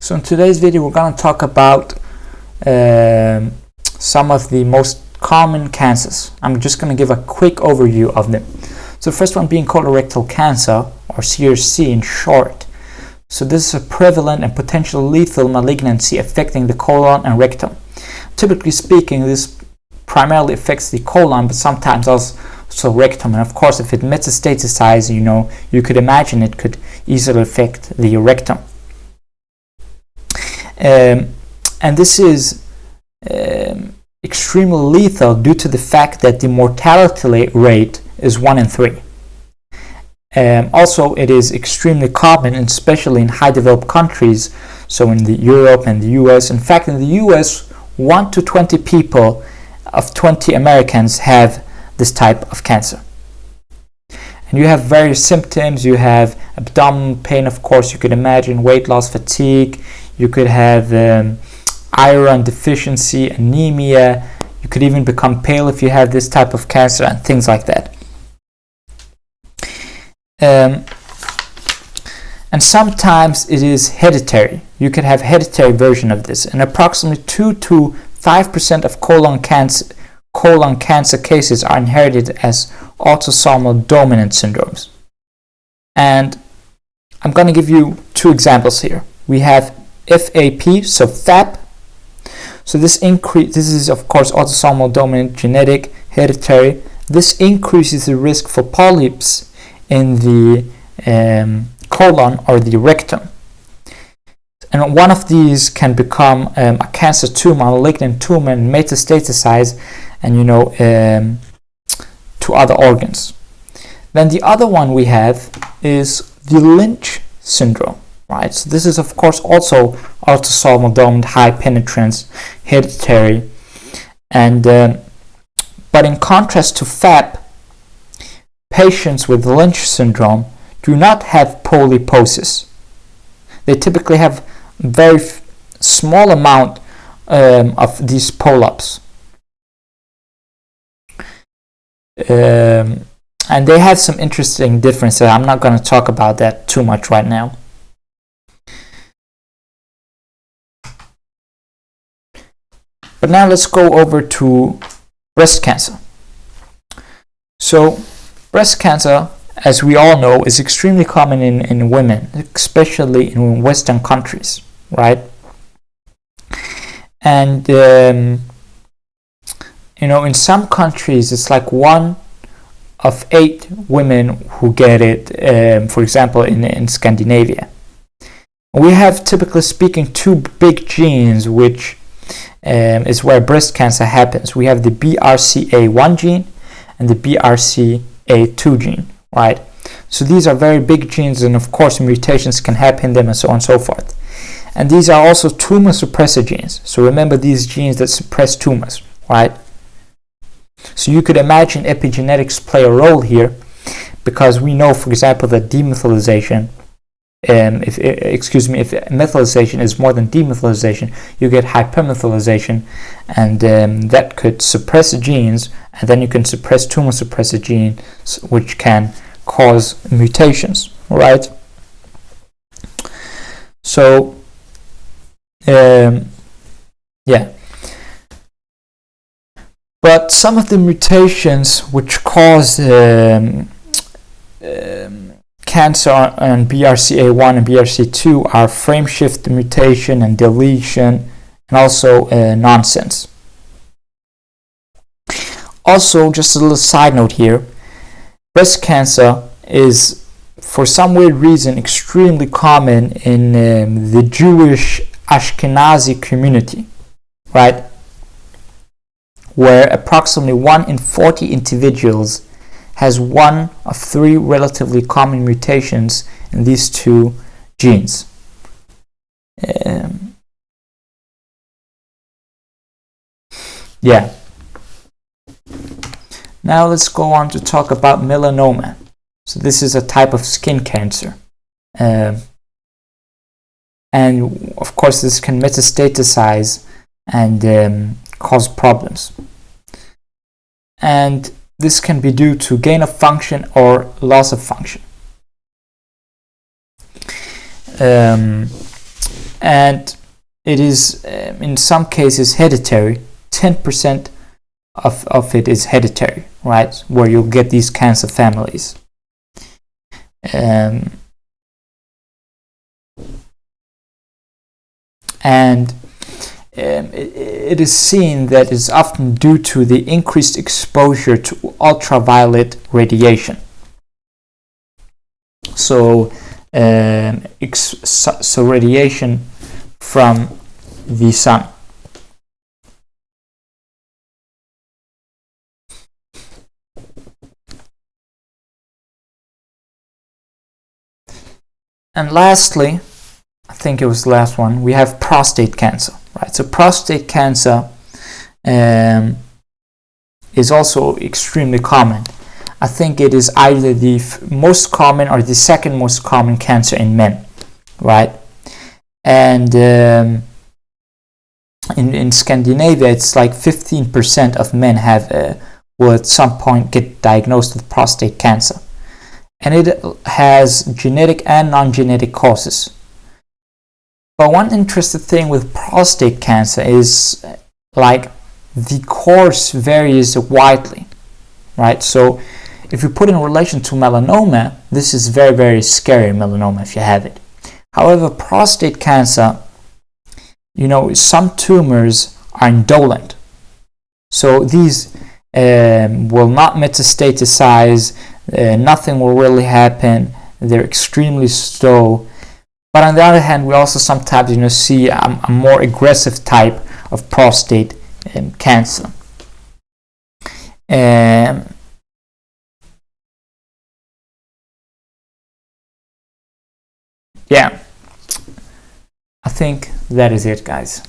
So in today's video we're going to talk about some of the most common cancers. I'm just going to give a quick overview of them. So the first one being colorectal cancer, or CRC in short. So this is a prevalent and potentially lethal malignancy affecting the colon and rectum. Typically speaking, this primarily affects the colon, but sometimes also rectum. And of course, if it metastasizes, you could imagine it could easily affect the rectum. And this is extremely lethal due to the fact that the mortality rate is 1 in 3. Also, it is extremely common, especially in high developed countries, so in Europe and the US. In fact, in the US, 1 to 20 people of 20 Americans have this type of cancer. And you have various symptoms. You have abdominal pain, of course, you could imagine, weight loss, fatigue. You could have iron deficiency, anemia. You could even become pale if you have this type of cancer, and things like that. And sometimes it is hereditary. You could have hereditary version of this, and approximately 2 to 5% of colon cancer cases are inherited as autosomal dominant syndromes. And I'm going to give you 2 examples here. We have FAP, so FAP. So this is of course autosomal dominant, genetic, hereditary. This increases the risk for polyps in the colon or the rectum. And one of these can become a cancer tumor, a malignant tumor, and metastasize, and to other organs. Then the other one we have is the Lynch syndrome, right? So this is of course also autosomal dominant, high penetrance, hereditary, and but in contrast to FAP, patients with Lynch syndrome do not have polyposis. They typically have very small amount of these polyps. And they have some interesting differences. I'm not going to talk about that too much right now. But now let's go over to breast cancer. So breast cancer, as we all know, is extremely common in women, especially in Western countries, right? And in some countries, it's like 1 of 8 women who get it. For example, in Scandinavia, we have, typically speaking, 2 big genes, which is where breast cancer happens. We have the BRCA1 gene and the BRCA2 gene, right? So these are very big genes, and of course mutations can happen in them, and so on and so forth. And these are also tumor suppressor genes. So remember, these genes that suppress tumors, right? So you could imagine epigenetics play a role here, because we know, for example, that demethylation, if methylation is more than demethylation, you get hypermethylation, and that could suppress genes, and then you can suppress tumor suppressor genes, which can cause mutations, right? So yeah. But some of the mutations which cause cancer on BRCA1 and BRCA2 are frameshift mutation and deletion, and also nonsense. Also, just a little side note here, breast cancer is, for some weird reason, extremely common in the Jewish Ashkenazi community, right? Where approximately 1 in 40 individuals has 1 of 3 relatively common mutations in these 2 genes. Yeah. Now let's go on to talk about melanoma. So this is a type of skin cancer. And of course this can metastasize and cause problems. And this can be due to gain of function or loss of function. and it is in some cases hereditary. 10% of it is hereditary, right, where you'll get these cancer families. And it is seen that it's often due to the increased exposure to ultraviolet radiation. So radiation from the sun. And lastly, I think it was the last one, we have prostate cancer, right? So prostate cancer is also extremely common. I think it is either the most common or the second most common cancer in men, right? And in Scandinavia, it's like 15% of men will at some point get diagnosed with prostate cancer. And it has genetic and non-genetic causes. But one interesting thing with prostate cancer is like the course varies widely, right? So if you put in relation to melanoma, this is very, very scary melanoma if you have it. However, prostate cancer, some tumors are indolent. So these will not metastasize, nothing will really happen, they're extremely slow. But on the other hand, we also sometimes see a more aggressive type of prostate cancer. Yeah, I think that is it, guys.